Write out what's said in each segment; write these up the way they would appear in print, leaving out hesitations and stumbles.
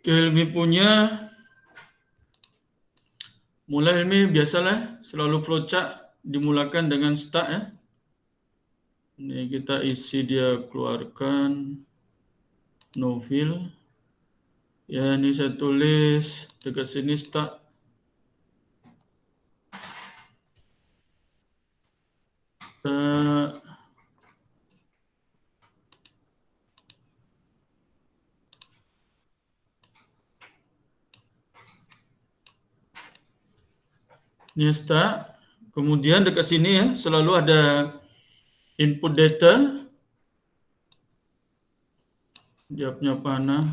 Hilmi punya, mulai Hilmi biasalah selalu flowchart dimulakan dengan start ya. Ini kita isi dia keluarkan novel. Ya ini saya tulis dekat sini start. Ini start. Kemudian dekat sini ya selalu ada input data. Dia punya panah.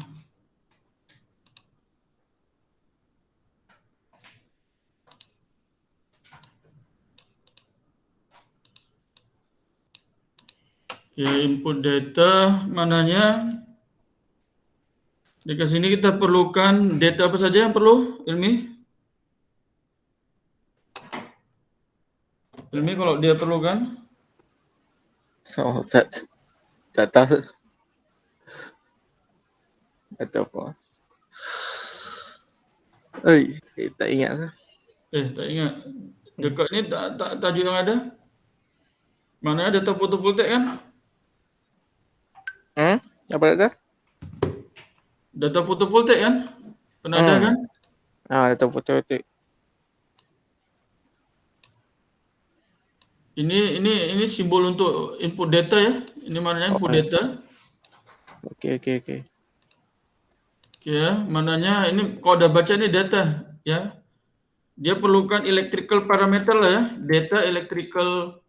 Ya input data mananya. Dekat sini kita perlukan data apa saja yang perlu, Ilmi? Ilmi kalau dia perlukan? Oh, tak tahu. Atau apa? Tak ingat lah. Tak ingat. Dekat ni tak tajuk yang ada. Mana data fotovoltaik kan? Apa data? Data fotovoltaik kan? Pernah ada kan? Data fotovoltaik. Ini simbol untuk input data ya. Ini maknanya input data. Okey. Ya, maknanya ini kalau udah baca ini data ya. Dia perlukan electrical parameter lah ya. Data electrical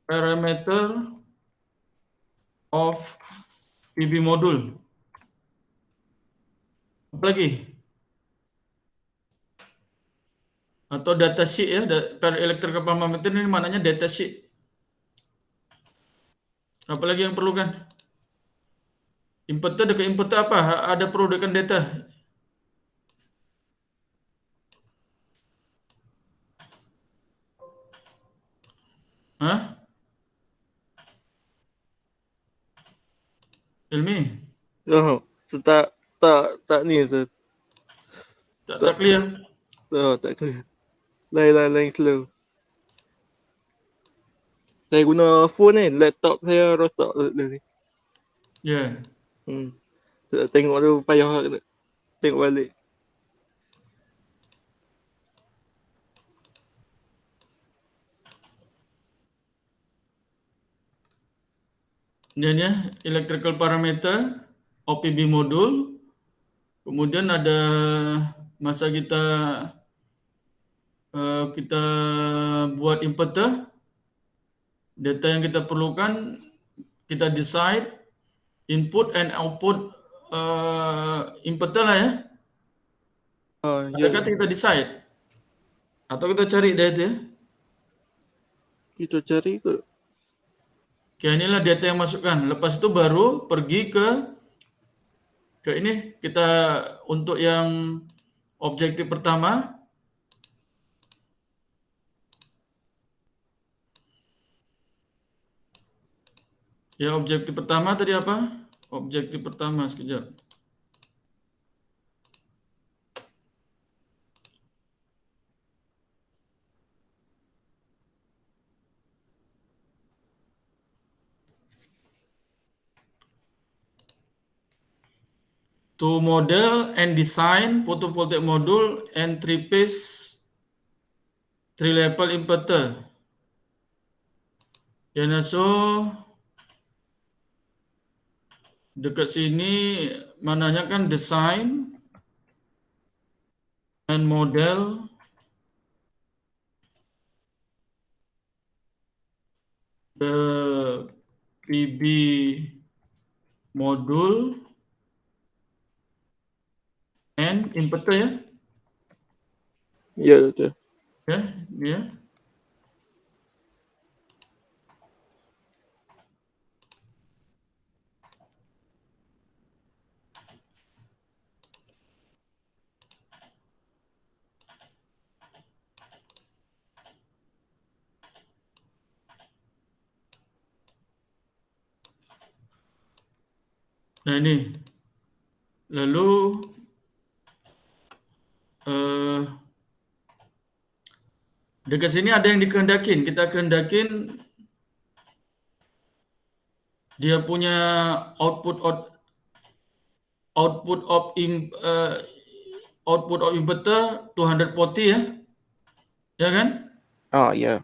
parameter of PV module. Apa lagi? Atau data sheet ya, electrical parameter ini maknanya data sheet. Apa lagi yang perlukan? Inputer dekat inputer apa? Ada perlu dengan data. Hah? Ilmi? Tak ni tu. Tak clear. Tak clear. Lain slow. Saya guna phone ni, laptop saya rosak dulu ni. Ya. Saya tengok tu payah tengok balik. Ini ya, electrical parameter OPB module. Kemudian ada masa kita buat inverter. Data yang kita perlukan kita decide input and output inverter lah ya. Ada kata kita decide atau kita cari data. Kita cari ke? Oke, inilah data yang masukkan. Lepas itu baru pergi ke ini kita untuk yang objektif pertama. Ya, objektif pertama tadi apa? Objektif pertama sekejap. To model and design photovoltaic module and three-phase three-level inverter. Dan so dekat sini mananya kan design and model the PV module and inverter ya. Ya, betul. Ya, ya. Nah ini Lalu dekat sini ada yang dikehendakin. Kita kehendakin dia punya output of inverter 240 ya. Ya kan? Oh ya.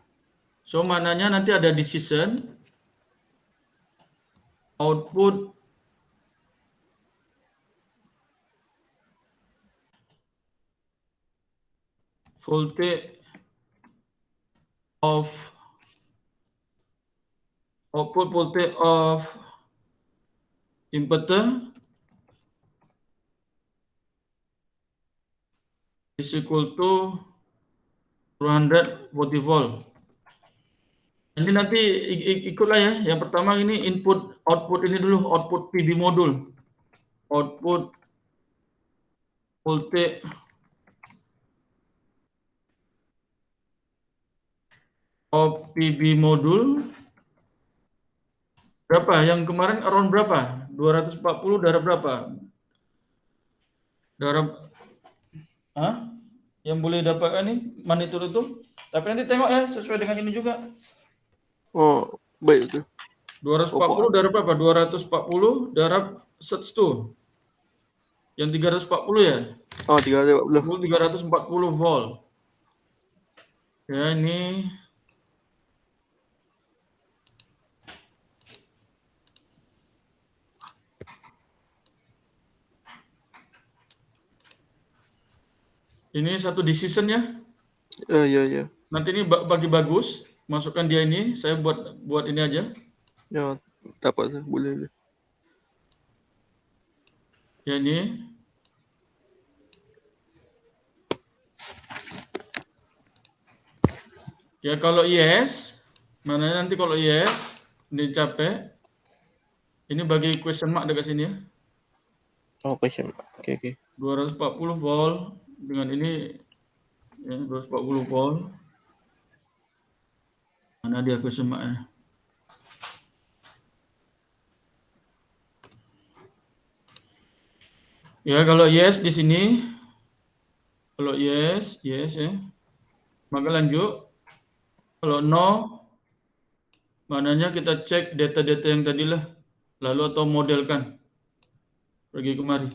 So maknanya nanti ada decision output voltage of output voltage of inverter is equal to 240 volt. Ini nanti ikutlah ya. Yang pertama ini input output ini dulu, output PV modul. Output voltage of PV modul berapa? Yang kemarin around berapa? 240 darab berapa? Darab yang boleh dapatkan nih magnitudo itu. Tapi nanti tengok ya sesuai dengan ini juga. Oh, baik tu. 240 darab berapa? 240 darab satu. Yang 340 ya? Oh, 340. 340 volt. Ya, ini satu decision ya. Ya. Nanti ini bagi bagus, masukkan dia ini, saya buat ini aja. Ya, tak apa, boleh. Ya ini. Ya kalau yes, mana nanti kalau yes dicapai, ini bagi question mark dekat sini ya. Oh, question. Oke. 240 volt dengan ini ya 240 volt. Mana dia question mark ya? Ya kalau yes di sini, kalau yes ya, maka lanjut. Kalau no, maknanya kita cek data-data yang tadilah, lalu atau modelkan, pergi kemari.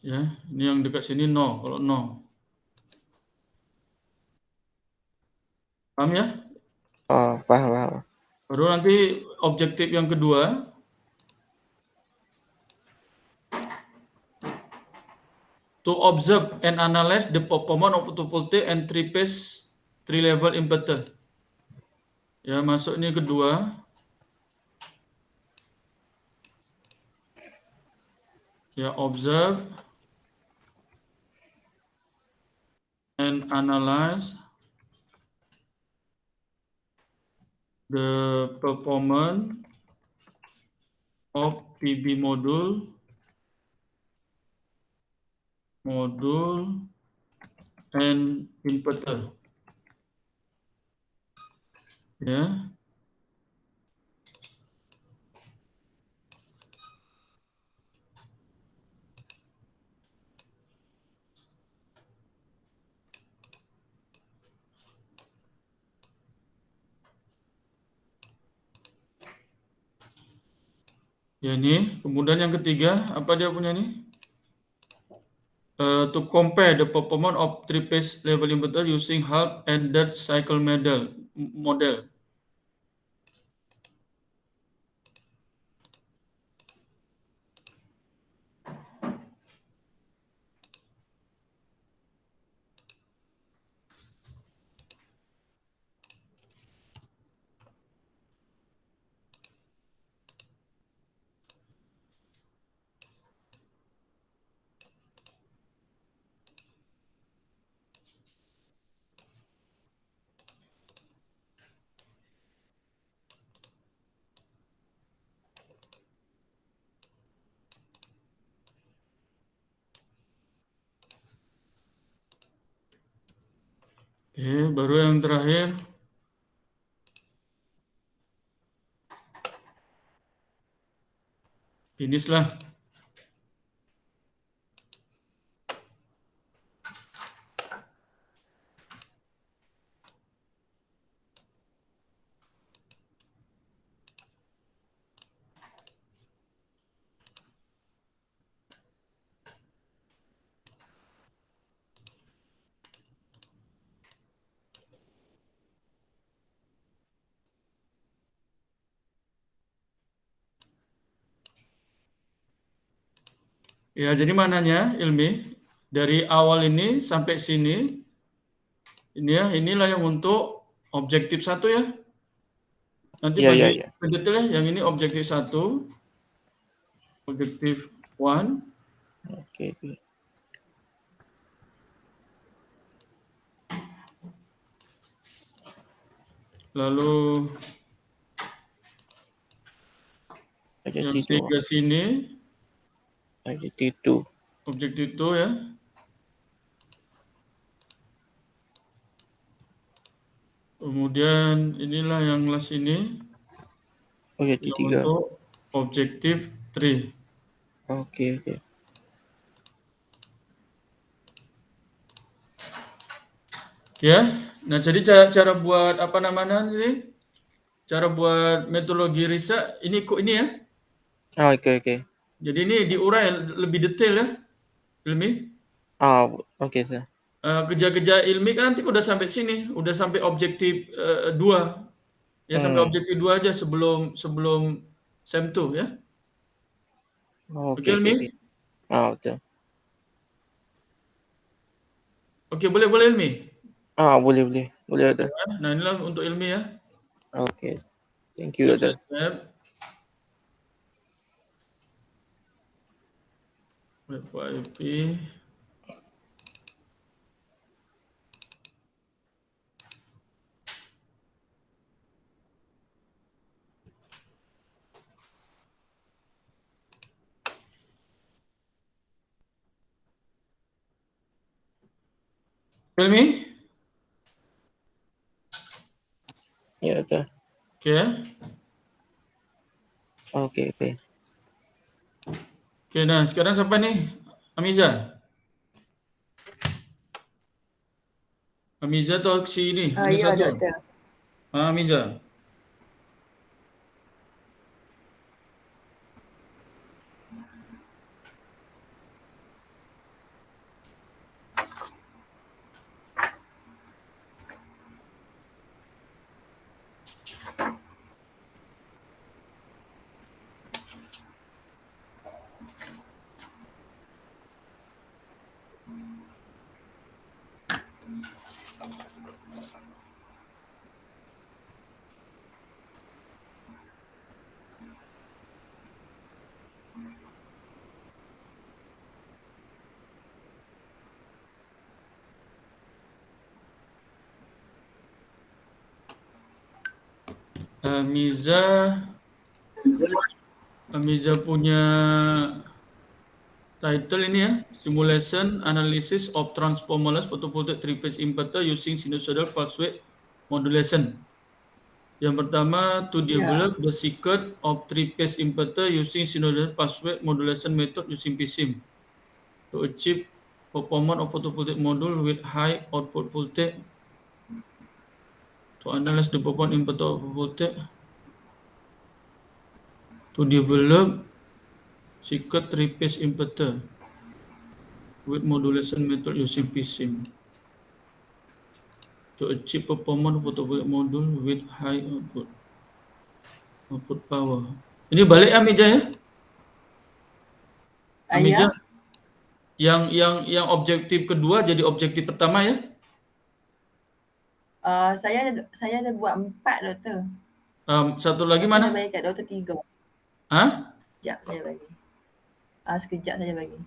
Ya, ini yang dekat sini no, kalau no. Paham ya? Oh, paham. Baru nanti objektif yang kedua, to observe and analyze the performance of photovoltaic and three-phase three-level inverter. Ya, masuk ini kedua. Ya, observe and analyze the performance of PV module and inverter. Ya. Ya ini, kemudian yang ketiga, apa dia punya ini? To compare the performance of three-phase level inverter using half and third cycle model. baru yang terakhir. Finish lah. Ya, jadi mananya Ilmi? Dari awal ini sampai sini, ini ya, inilah yang untuk objektif 1 ya. Nanti Iya, iya, bagi iya. detail ya, yang ini objektif 1, objektif 1, Oke, oke. lalu Aja yang tidur. 3 sini, Aja tidur. objektif 2 ya. Kemudian inilah yang last ini, Oh, jadi yang 3. untuk objektif 3. Oke, oke. Ya, nah jadi cara buat apa namanya ini? Cara buat metodologi riset ini kok ini ya. Oh, oke, oke. Jadi ini diurai lebih detail ya, Ilmi. Oke, Sir. Kerja-kerja ilmi kan nanti udah sampai sini, udah sampai objektif 2. Ya sampai objektif 2 aja sebelum sebelum SEM 2 ya. Oke Oke, oke, Ilmi? oke. Betul. Oke, boleh Ilmi. Boleh, boleh. Boleh, Ya, Dokter. nah inilah untuk ilmi ya. Oke. Thank you, Dokter. Siap. FYP. Ilmi? Ya, Dokter. Oke. Oke, oke. Oke, nah sekarang siapa nih? Amiza. Amiza atau si ini? Ini Ya, satu. doktor. Amiza. Amiza. Amiza punya title ini ya, Simulation Analysis of Transformerless Photovoltaic Three-Phase Inverter Using Sinusoidal Pulse Width Modulation. Yang pertama, to develop the circuit of three-phase inverter using sinusoidal pulse width modulation method using PSIM to achieve performance of photovoltaic module with high output voltage. To analyze the performance inverter of voltage. To develop circuit three-phase inverter with modulation method using PSIM to achieve performance of photovoltaic module with high output power. Ini balik Amija ya? Amija, yang objektif kedua jadi objektif pertama ya? Saya ada buat 4, doktor. Satu lagi mana? Saya bagi kat doktor 3. Hah? Sekejap saya bagi. Sekejap saya bagi.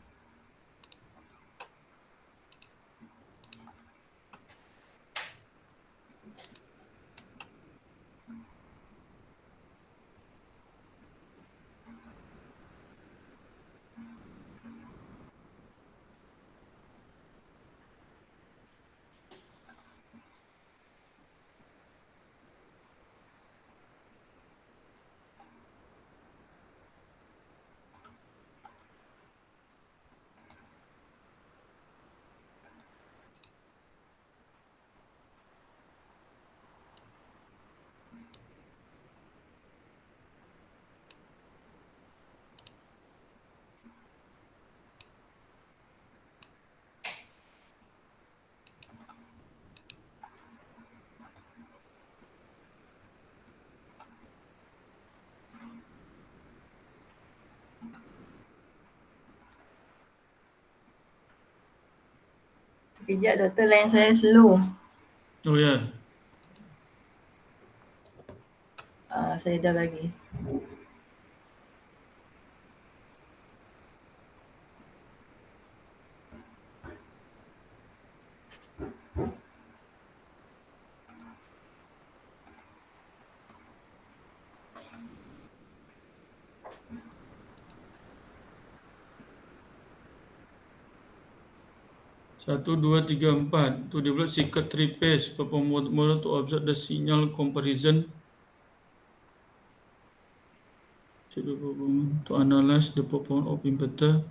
Sekejap doktor, line saya slow. Oh ya. Saya dah bagi. Satu, dua, tiga, empat. To develop circuitry pace, perform model to observe the signal comparison. To analyze the performance of inverter.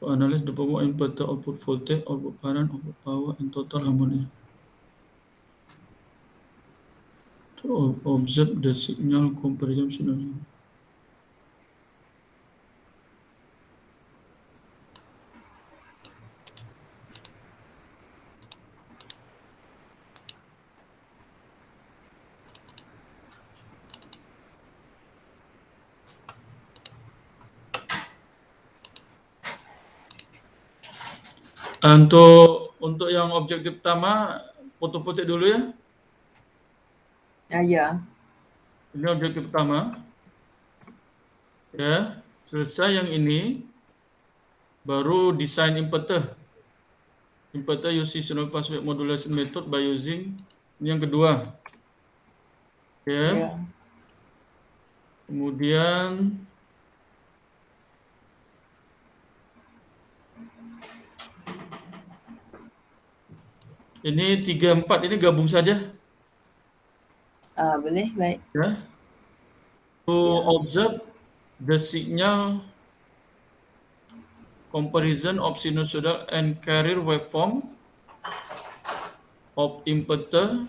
To analyze the performance of inverter output voltage, output current, output power, and total harmony. To observe the signal comparison. Untuk yang objektif pertama, foto-foto dulu ya. Ya. Ini objektif pertama. Ya, selesai yang ini, baru desain inverter. Inverter use seasonal fast wave modulation method by using ini yang kedua. Ya. Kemudian ini 3, 4 ini gabung saja. Boleh, baik. Ya. To observe the signal comparison of sinusoidal and carrier waveform of inverter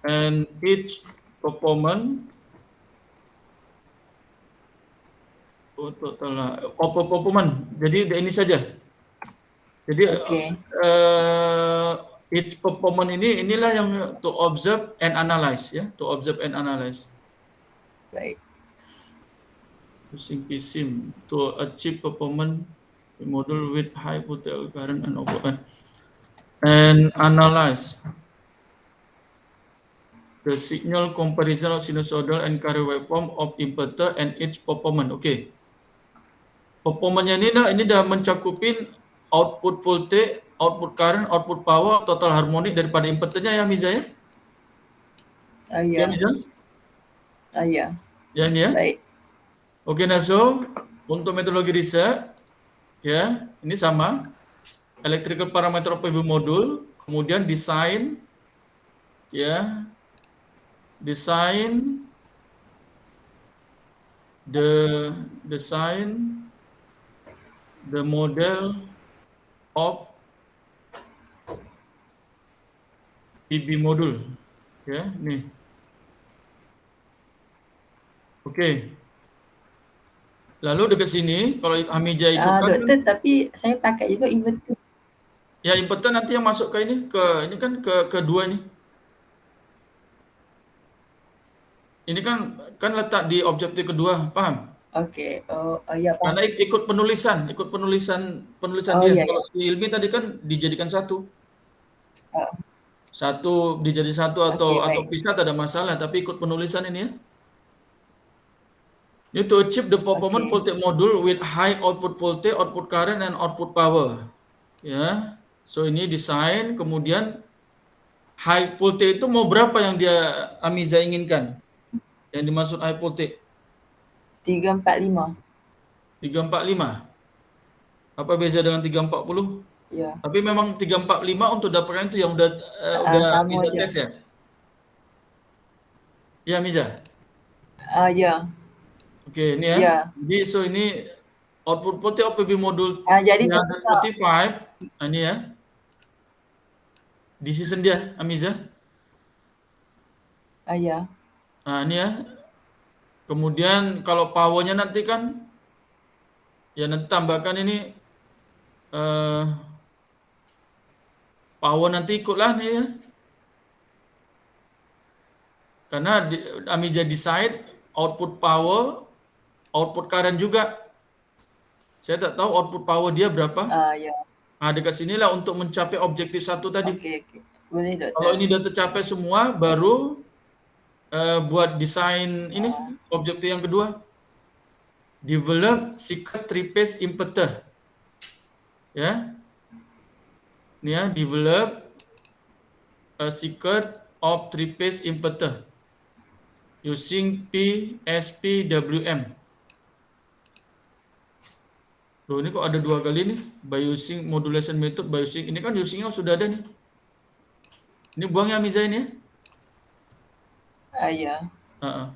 and its performance Jadi ini saja. Jadi its performance inilah yang to observe and analyze ya, to observe and analyze. Baik. Using PSIM to achieve performance model with high potential current and output and analyze the signal comparison of sinusoidal and carrier waveform of inverter and its performance. Oke. Performanya ini dah mencakupin output voltage, output current, output power, total harmonic daripada inverternya ya Miza ya? Ya. Ya Miza? Ya. Ya ini ya? Baik. Oke Naso, untuk metodologi riset, ya ini sama. Electrical parameter of PV module, kemudian desain, ya, desain the model of PV module, ya, nih. Oke. Lalu dekat sini, kalau Hamija itu kan doktor, tapi saya pakai juga inverter. Ya, inverter nanti yang masuk ke ini kan kedua ini. Ini kan letak di objektif kedua, paham? Oke. Ya, paham. Karena ikut penulisan dia. Kalau si Ilmi tadi kan dijadikan satu. Satu dijadi satu atau pisah tak ada masalah, tapi ikut penulisan ini ya. Ini to achieve the performance voltage module with high output voltage, output current, and output power. Ya, so ini desain, kemudian high voltage itu mau berapa yang dia Amiza inginkan? Yang dimaksud high voltage? 345. 345. Apa beza dengan 340? Ya. Tapi memang 345 untuk dapatkan itu yang udah bisa tes ya? Ya Miza? Ya. Oke, ini ya. Ya. Jadi so ini output voltage of PV module jadi 345. Ini ya. Decision dia, Amiza. Ya. Ini ya. Kemudian kalau powernya nanti kan ya nanti tambahkan ini power nanti ikutlah nih ya. Karena Amiza decide output power, output current juga. Saya tak tahu output power dia berapa. Ya. Dekat sinilah untuk mencapai objektif 1 tadi. Okey. Boleh Kalau doktor. ini dah tercapai semua, baru buat desain ini objektif yang kedua. Develop secret three-phase inverter. Ya. Ini ya, develop a secret of three-phase inverter using PSPWM. Loh, ini kok ada 2 kali nih? By using modulation method, by using. Ini kan usingnya sudah ada nih. Ini buang ya Miza ini ya. Ya.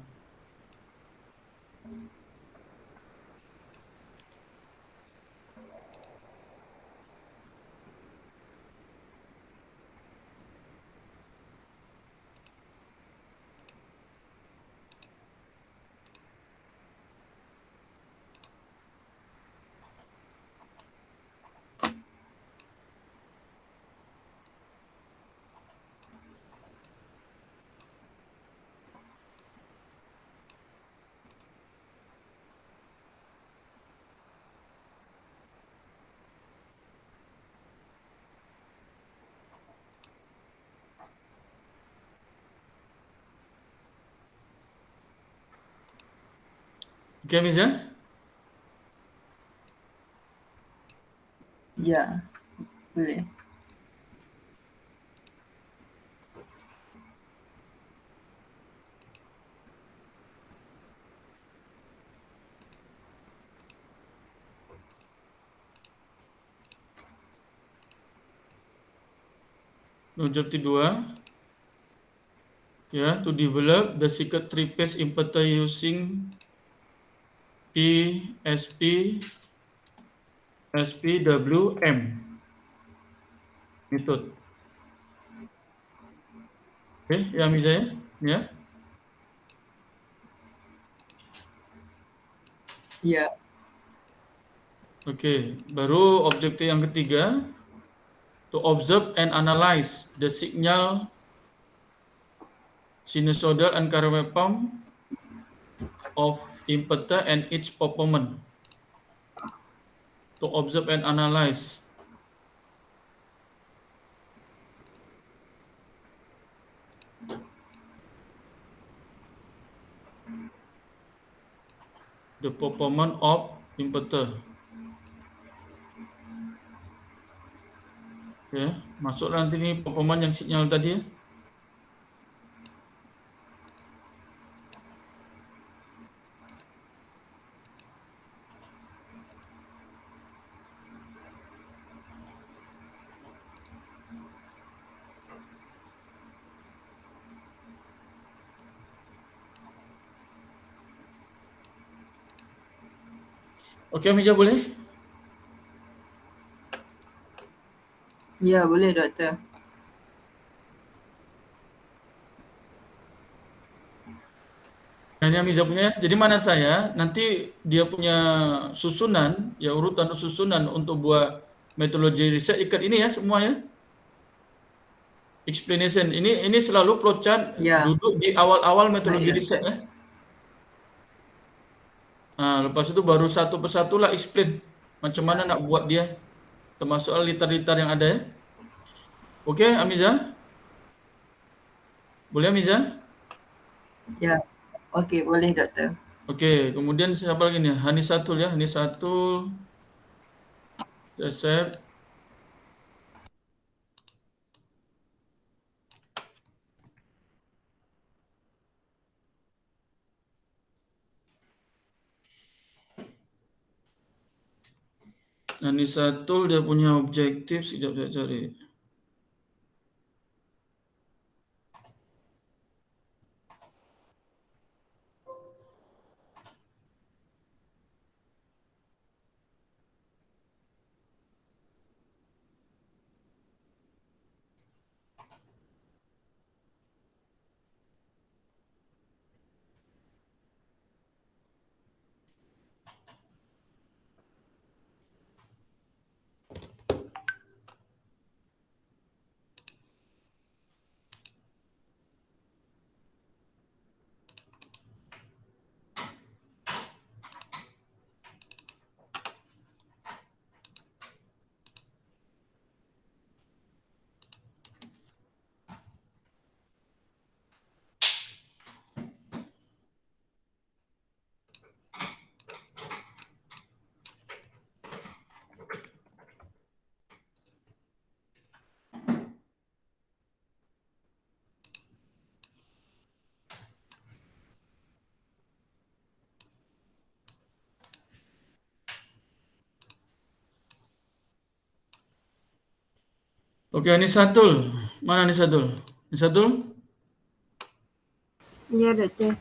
Oke Miza. Ya. Boleh. Objektif 2. Ya, to develop the secret three-phase inverter using PSP SPWM method. Oke, ya Miza ya. Ya. Ya. Oke, baru objektif yang ketiga, to observe and analyze the signal sinusoidal and current waveform of inverter and its performance. To observe and analyze. The performance of inverter. Ya, masuk nanti ini performance yang sinyal tadi ya. Oke, Mija boleh? Ya, boleh doktor. Nah, ini Amiza punya. Jadi mana saya nanti dia punya susunan, ya urutan susunan untuk buat metodologi riset ikat ini ya semua ya. Explanation ini selalu flowchart Ya. duduk di awal-awal metodologi Baik, riset doktor. ya. Nah, lepas itu baru satu persatu lah explain macam mana nak buat dia, termasuk liter-liter yang ada ya. Oke, Amiza? Boleh Amiza? Ya. Okey, boleh doktor. Oke, kemudian siapa lagi nih? Hanisatul ya, Hanisatul. Saya save. Hanisatul dia punya objektif, sekejap saya cari. Oke, Anisatul. Mana Anisatul? Anisatul? Ya, Dokter.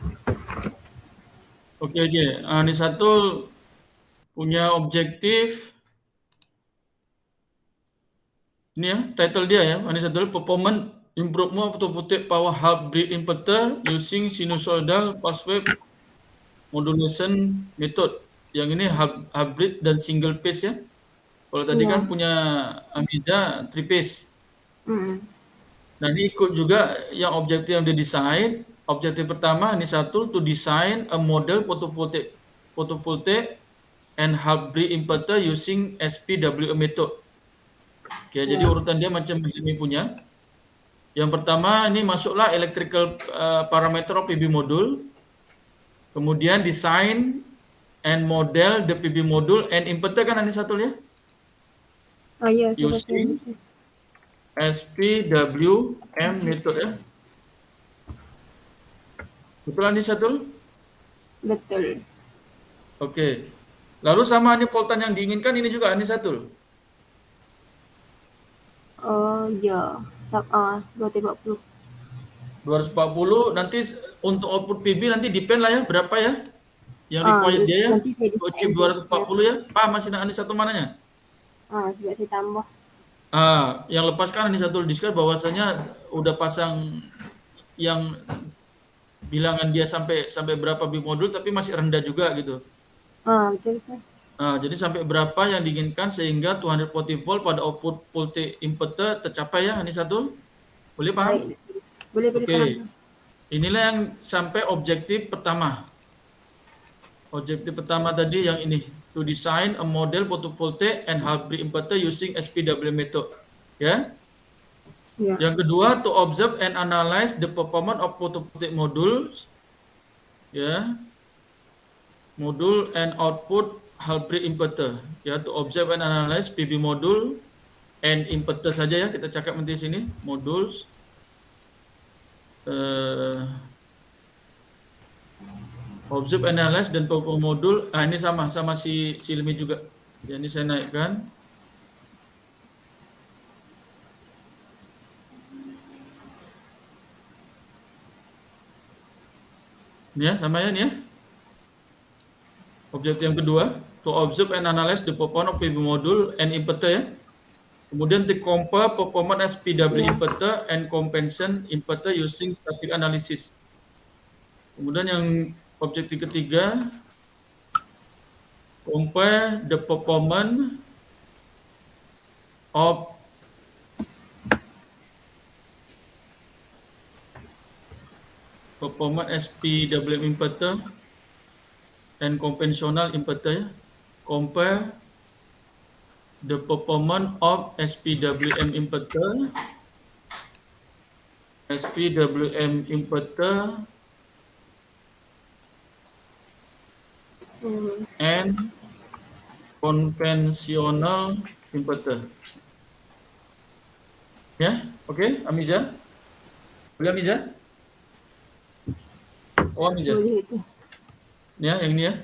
Oke. Anisatul punya objektif ini ya, title dia ya. Anisatul performance improvement photovoltaic power hybrid inverter using sinusoidal phase modulation method. Yang ini hybrid dan single phase ya. Kalau tadi Iya. kan punya Amiza 3 phase. Mm-mm. Nah, ini ikut juga yang objektif yang didesain. Objektif pertama ini satu, to design a model photovoltaic and hybrid inverter using SPWM method. Oke, jadi urutan dia macam ini punya. Yang pertama ini masuklah electrical parameter of PV module. Kemudian design and model the PV module and inverter kan ini satu ya. Oh iya, sudah Using saya. SPWM method ya. Betul ini satu? Betul. Oke. Lalu sama ini voltan yang diinginkan ini juga ini satu. Oh iya. 240. 240 nanti untuk output PV nanti depend lah ya berapa ya yang required dia ya. Nanti saya Untuk desain chip 240 ya. Masih ini satu mananya? juga saya tambah. Yang lepaskan ini satu diskus bahwasanya udah pasang yang bilangan dia sampai berapa bit modul tapi masih rendah juga gitu. Betul. Jadi sampai berapa yang diinginkan sehingga 240 volt pada output voltage inverter tercapai ya ini satu. Boleh paham? Baik. Boleh Oke. paham. Inilah yang sampai objektif pertama. Objektif pertama tadi yang ini, to design a model photovoltaic and hybrid inverter using SPWM method. Ya. Ya. Yang kedua, to observe and analyze the performance of photovoltaic modules. Ya. Module and output hybrid inverter. Ya, to observe and analyze PV module and inverter saja ya, kita cakap nanti sini, modules. Observe, analyze dan perform modul. Ini sama si Silmi juga. Ya, ini saya naikkan. Ini ya, sama ya ini ya. Objektif yang kedua, to observe and analyze the performance of PV module and inverter ya. Kemudian to compare performance SPW inverter and compensation inverter using static analysis. Kemudian yang objektif ketiga, compare the performance of SPWM inverter and conventional inverter. Compare the performance of SPWM inverter and conventional inverter. Ya, oke, Amiza. Boleh Amiza? Amiza. Boleh itu. Ya, yang ini ya.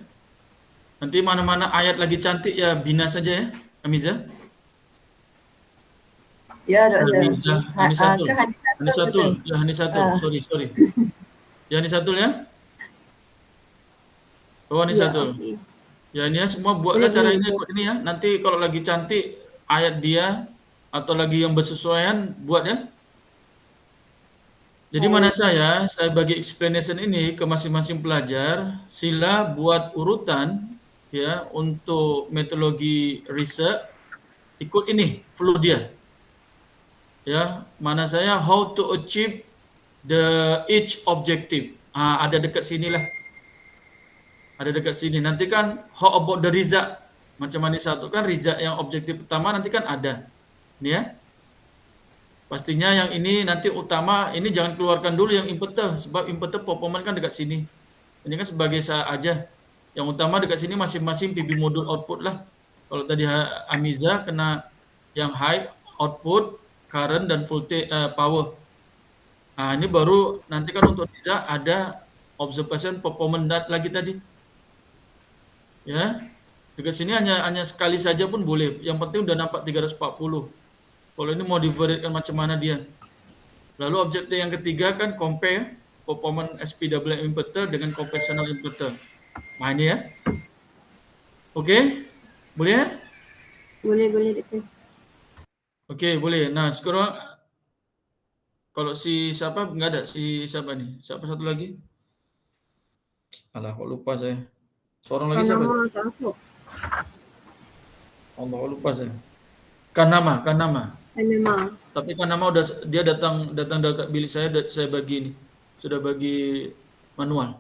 Nanti mana-mana ayat lagi cantik ya bina saja ya, Amiza. Ya, Doktor. Hanisatul. Ya, Hanisatul. Sorry. Ya, Hanisatul ya. Hanisatul. Ya, ini ya semua buatlah cara ini ikut ini ya. Nanti kalau lagi cantik ayat dia atau lagi yang bersesuaian buat ya. Jadi mana saya bagi explanation ini ke masing-masing pelajar, sila buat urutan ya untuk metodologi research ikut ini flow dia. Ya, mana saya how to achieve the each objective. Ada dekat sinilah. Ada dekat sini. Nanti kan how about the result. Macam mana satu kan result yang objektif pertama nanti kan ada. Ini ya. Pastinya yang ini nanti utama, ini jangan keluarkan dulu yang inverter. Sebab inverter performance kan dekat sini. Ini kan sebagai aja. Yang utama dekat sini masing-masing PV modul output lah. Kalau tadi Amiza kena yang high output, current dan voltage power. Ini baru nanti kan untuk Amiza ada observation performance lagi tadi. Ya. Dekat sini hanya sekali saja pun boleh. Yang penting udah nampak 340. Kalau ini mau divariatkan macam mana dia. Lalu objektif yang ketiga kan compare performance SPWM inverter dengan conventional inverter. Nah ini ya. Oke? Boleh ya? Boleh doktor. Oke, boleh. Nah, sekarang kalau si siapa nggak ada, si siapa nih? Siapa satu lagi? Alah, kok lupa saya. Seorang lagi siapa? Nama tak masuk. Allah, kok lupa saya. Kanama. Nama. Tapi Kanama udah dia datang dekat bilik saya bagi ini. Sudah bagi manual.